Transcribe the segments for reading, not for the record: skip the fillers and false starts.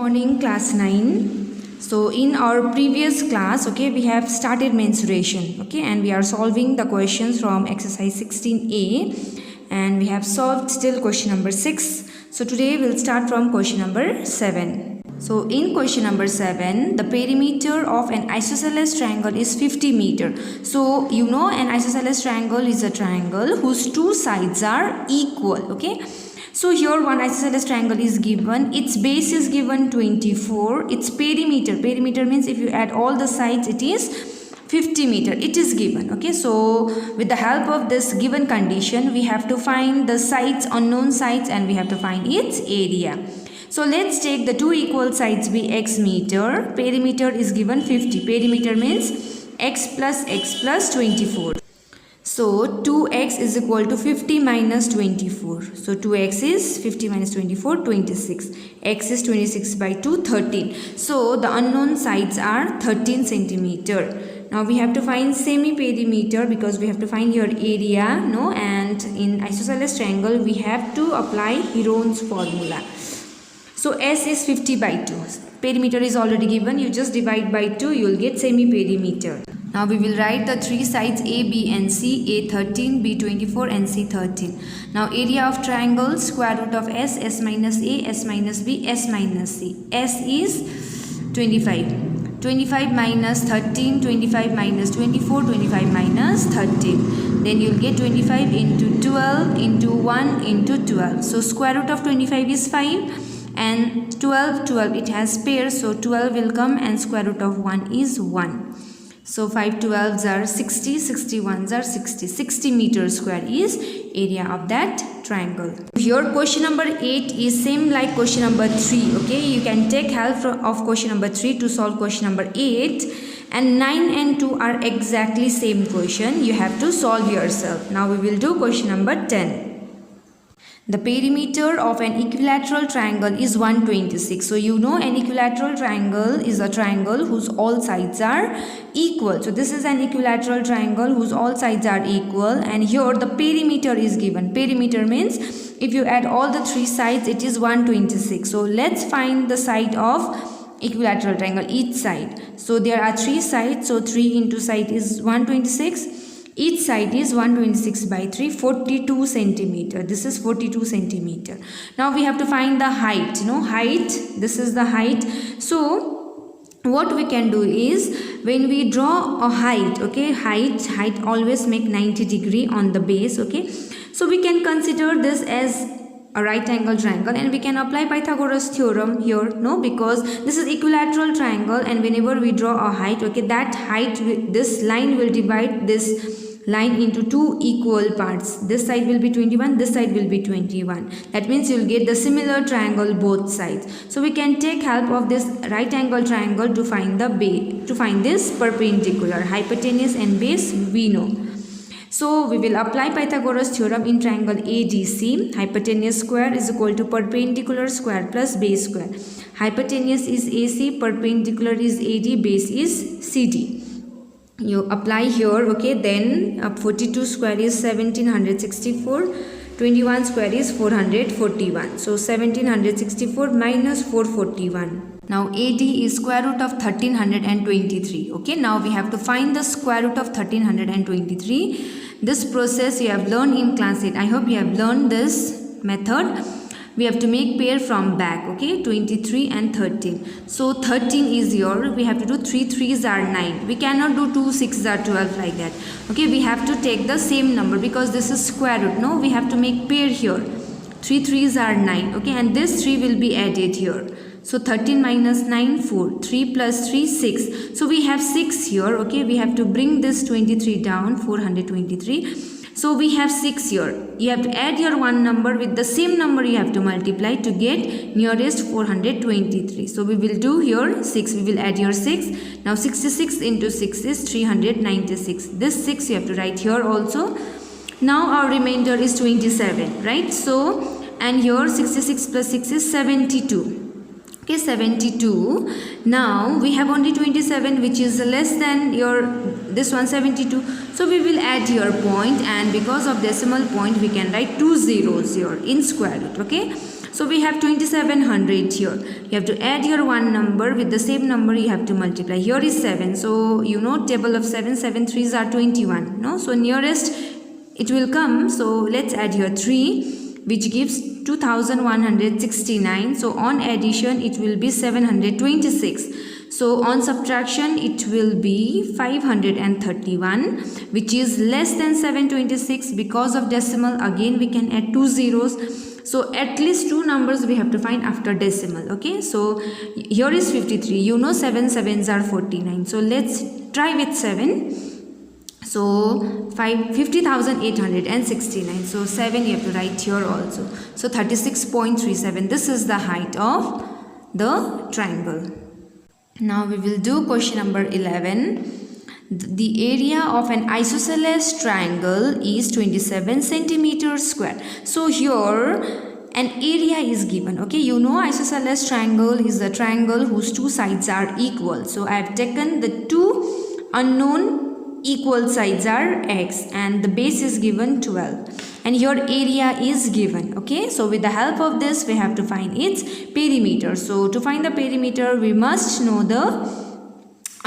morning, class 9. So in our previous class, okay, we have started mensuration, okay, and we are solving the questions from exercise 16a, and we have solved still question number 6. So today we'll start from question number 7. So in question number 7, the perimeter of an isosceles triangle is 50 meter. So you know an isosceles triangle is a triangle whose two sides are equal, okay. So here one isosceles triangle is given, its base is given 24, its perimeter means if you add all the sides it is 50 meter, it is given, okay. So with the help of this given condition we have to find the sides, unknown sides, and we have to find its area. So let's take the two equal sides be x meter, perimeter is given 50, perimeter means x plus 24. So 2x is equal to 50 minus 24. So 2x is 50 minus 24, 26. X is 26 by 2, 13. So the unknown sides are 13 centimeter. Now we have to find semi-perimeter because we have to find your area, no? And in isosceles triangle we have to apply Heron's formula. So S is 50 by 2. Perimeter is already given. You just divide by 2, you will get semi-perimeter. Now we will write the three sides A, B and C, A 13, B 24 and C 13. Now area of triangle, square root of S, S minus A, S minus B, S minus C. S is 25. 25 minus 13, 25 minus 24, 25 minus 13. Then you will get 25 into 12 into 1 into 12. So square root of 25 is 5 and 12, it has pairs. So 12 will come and square root of 1 is 1. So 5 12s are 60, 61s are 60. 60 meters square is area of that triangle. Here question number 8 is same like question number 3. Okay, you can take help of question number 3 to solve question number 8. And 9 and 2 are exactly same question. You have to solve yourself. Now we will do question number 10. The perimeter of an equilateral triangle is 126. So you know an equilateral triangle is a triangle whose all sides are equal. So this is an equilateral triangle whose all sides are equal, and here the perimeter is given. Perimeter means if you add all the three sides it is 126. So let's find the side of equilateral triangle, each side. So there are three sides, so 3 into side is 126. Each side is 126 by 3, 42 centimeter. This is 42 centimeter. Now we have to find the height, height, this is the height. So what we can do is when we draw a height, okay, height always make 90 degree on the base, okay. So we can consider this as a right angle triangle and we can apply Pythagoras theorem here, no, because this is equilateral triangle and whenever we draw a height, okay, that height, this line will divide this line into two equal parts. This side will be 21, this side will be 21. That means you will get the similar triangle both sides. So we can take help of this right angle triangle to find the base, to find this perpendicular. Hypotenuse and base we know. So we will apply Pythagoras theorem in triangle ADC. Hypotenuse square is equal to perpendicular square plus base square. Hypotenuse is AC, perpendicular is AD, base is CD. You apply here, okay, then 42 square is 1764, 21 square is 441. So 1764 minus 441. Now AD is square root of 1323. Okay, now we have to find the square root of 1323. This process you have learned in class 8. I hope you have learned this method. We have to make pair from back, okay, 23 and 13. So 13 is here, we have to do 3 3s are 9. We cannot do 2 6s are 12 like that. Okay, we have to take the same number because this is square root, no, we have to make pair here. 3 3s are 9, okay, and this 3 will be added here. So 13 minus 9, 4. 3 plus 3, 6. So we have 6 here, okay, we have to bring this 23 down, 423. So we have 6 here. You have to add your one number with the same number you have to multiply to get nearest 423. So we will do here 6. We will add your 6. Now 66 into 6 is 396. This 6 you have to write here also. Now our remainder is 27, right? So, and here 66 plus 6 is 72. Okay, 72. Now we have only 27 which is less than your this one 72. So we will add your point, and because of decimal point we can write 2 zeros here in square root. Okay, So we have 2700 here. You have to add your one number with the same number, you have to multiply. Here is 7. So you know table of 7, 7 3s are 21. No? So nearest it will come. So let's add here 3, which gives 2169. So on addition it will be 726. So on subtraction it will be 531, which is less than 726. Because of decimal, again we can add 2 zeros. So at least 2 numbers we have to find after decimal. Okay, so here is 53. You know 7 7s are 49. So let's try with 7. So 50,869. So 7 you have to write here also. So 36.37. This is the height of the triangle. Now we will do question number 11. The area of an isosceles triangle is 27 centimeters square. So here an area is given. Okay, you know isosceles triangle is the triangle whose two sides are equal. So I have taken the two unknown equal sides are x and the base is given 12. And your area is given. Okay, so with the help of this we have to find its perimeter. So to find the perimeter we must know the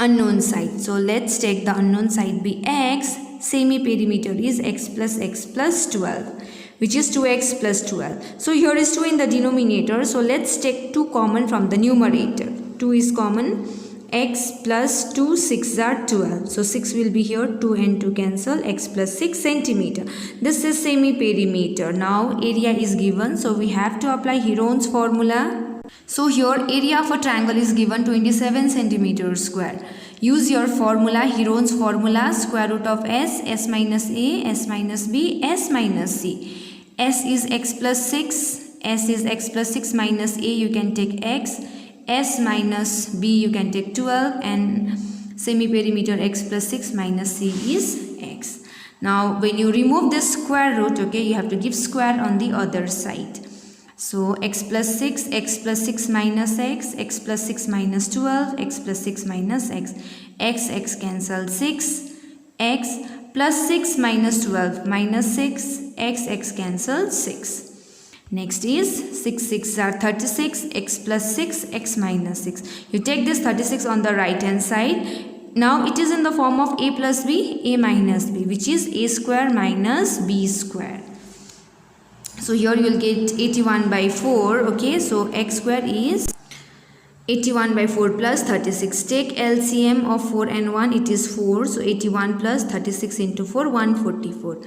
unknown side. So let's take the unknown side be x. Semi perimeter is x plus 12, which is 2x plus 12. So here is 2 in the denominator. So let's take 2 common from the numerator. 2 is common. X plus 2, 6 are 12. So 6 will be here, 2 and 2 cancel, x plus 6 centimeter. This is semi-perimeter. Now area is given, so we have to apply Heron's formula. So here area of a triangle is given 27 centimeters square. Use your formula, Heron's formula, square root of s, s minus a, s minus b, s minus c. S is x plus 6, s is x plus 6 minus a, you can take x. S minus b you can take 12, and semi-perimeter x plus 6 minus c is x. Now when you remove this square root, okay, you have to give square on the other side. So x plus 6 minus x, x plus 6 minus 12, x plus 6 minus x. X cancel 6, x plus 6 minus 12 minus 6, x cancel 6. Next is 6 are 36, x plus 6, x minus 6. You take this 36 on the right hand side. Now it is in the form of a plus b, a minus b, which is a square minus b square. So here you will get 81 by 4. Okay, so x square is 81 by 4 plus 36. Take LCM of 4 and 1, it is 4. So 81 plus 36 into 4, 144.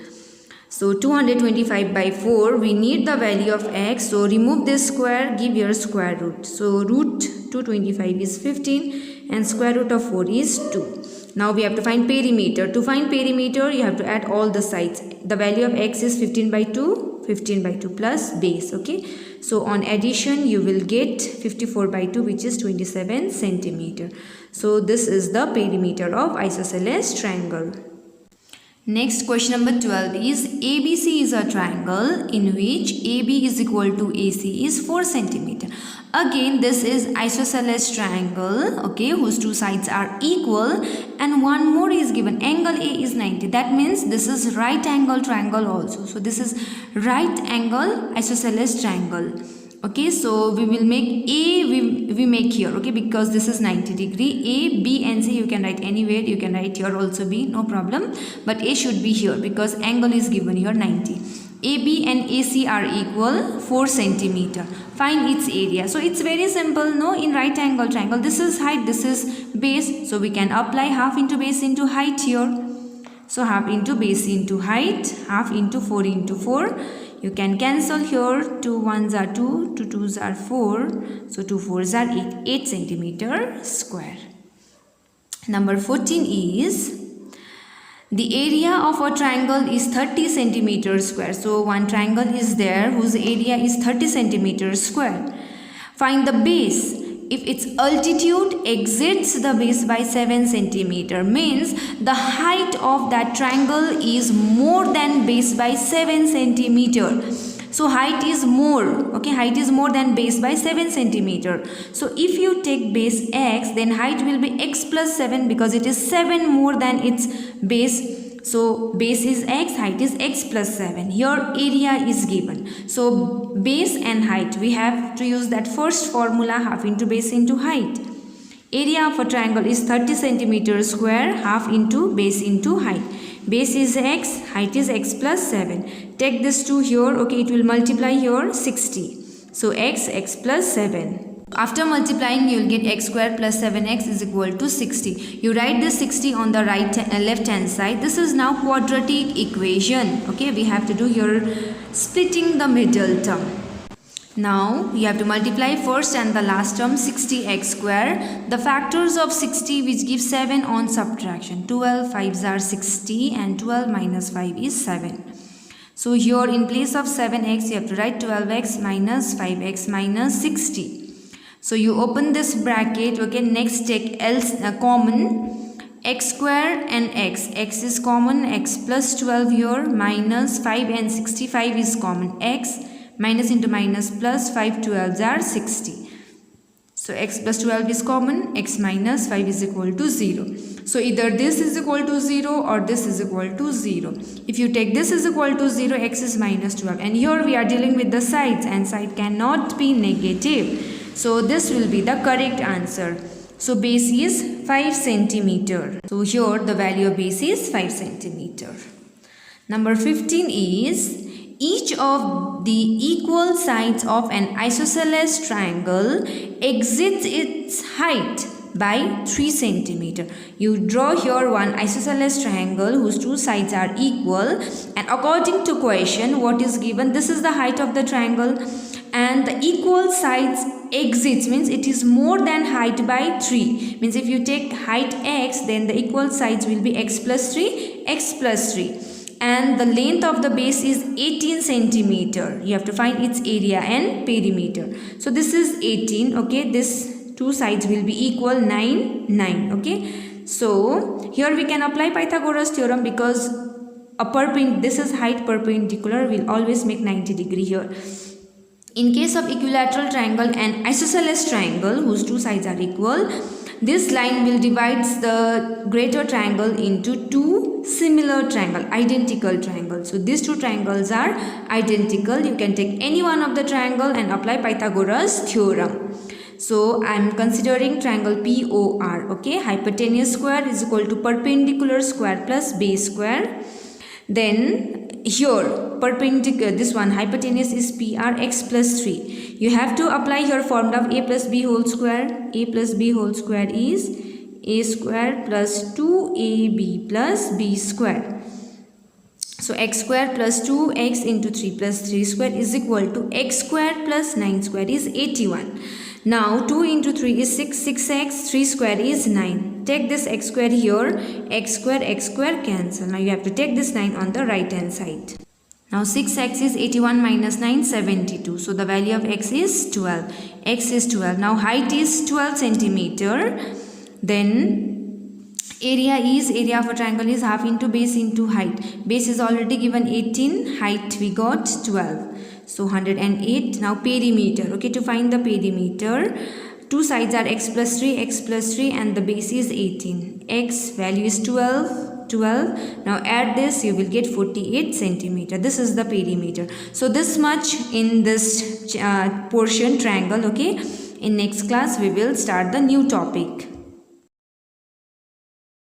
So 225 by 4, we need the value of x. So remove this square, give your square root. So root 225 is 15 and square root of 4 is 2. Now we have to find perimeter. To find perimeter, you have to add all the sides. The value of x is 15 by 2 plus base. Okay. So on addition, you will get 54 by 2, which is 27 centimeter. So this is the perimeter of isosceles triangle. Next, question number 12 is ABC is a triangle in which AB is equal to AC is 4 centimeter. Again, this is isosceles triangle, okay, whose two sides are equal, and one more is given. Angle A is 90. That means this is right angle triangle also. So this is right angle isosceles triangle. Okay, so we will make A, we make here, okay, because this is 90 degree. A, B and C you can write anywhere. You can write here also B, no problem. But A should be here because angle is given here 90. AB and AC are equal 4 centimeter. Find its area. So it's very simple, no? In right angle triangle, this is height, this is base. So we can apply half into base into height here. So half into base into height, half into 4 into 4. You can cancel here. 2 1s are 2, 2 2s are 4. So 2 4s are 8 centimeter square. Number 14 is the area of a triangle is 30 centimeters square. So one triangle is there whose area is 30 centimeters square. Find the base. If its altitude exceeds the base by 7 centimeter, means the height of that triangle is more than base by 7 centimeter. So height is more, okay, height is more than base by 7 centimeter. So if you take base x, then height will be x plus 7 because it is 7 more than its base. So base is x, height is x plus 7. Here area is given. So base and height, we have to use that first formula, half into base into height. Area of a triangle is 30 centimeter square, half into base into height. Base is x, height is x plus 7. Take this 2 here, okay, it will multiply here 60. So x plus 7. After multiplying, you will get x square plus 7x is equal to 60. You write this 60 on the left hand side. This is now quadratic equation. Okay, we have to do here splitting the middle term. Now you have to multiply first and the last term 60x square. The factors of 60 which give 7 on subtraction. 12 5s are 60 and 12 minus 5 is 7. So here in place of 7x you have to write 12x minus 5x minus 60. So you open this bracket, okay, next take common x square and x is common, x plus 12 here minus 5 and 65 is common, x minus into minus plus 5 12s are 60. So x plus 12 is common, x minus 5 is equal to 0. So either this is equal to 0 or this is equal to 0. If you take this is equal to 0, x is minus 12. And here we are dealing with the sides and side cannot be negative. So this will be the correct answer. So base is 5 centimeter. So here the value of base is 5 centimeter. Number 15 is each of the equal sides of an isosceles triangle exceeds its height by 3 centimeter. You draw here one isosceles triangle whose two sides are equal, and according to question what is given, this is the height of the triangle and the equal sides exceeds means it is more than height by 3. Means if you take height x, then the equal sides will be x plus 3, x plus 3. And the length of the base is 18 centimeter. You have to find its area and perimeter. So this is 18, okay. This two sides will be equal 9, 9, okay. So here we can apply Pythagoras theorem because this is height perpendicular will always make 90 degree here. In case of equilateral triangle and isosceles triangle whose two sides are equal, this line will divide the greater triangle into two similar triangle, identical triangles. So these two triangles are identical. You can take any one of the triangle and apply Pythagoras theorem. So I am considering triangle POR. Okay, hypotenuse square is equal to perpendicular square plus base square. Then here perpendicular, this one hypotenuse is PR, x plus 3. You have to apply here formula of a plus b whole square. A plus b whole square is a square plus 2ab plus b square. So x square plus 2x into 3 plus 3 square is equal to x square plus 9 square is 81. Now 2 into 3 is 6, 6x, 3 square is 9. Take this x square here, x square cancel. Now you have to take this 9 on the right hand side. Now 6x is 81 minus 9, 72. So the value of x is 12. X is 12. Now height is 12 centimeter. Then area of a triangle is half into base into height. Base is already given 18. Height we got 12. So 108. Now perimeter. Okay, to find the perimeter, two sides are x plus 3 and the base is 18. X value is 12. Now add this, you will get 48 centimeter. This is the perimeter. So this much in this portion triangle. Okay, in next class we will start the new topic.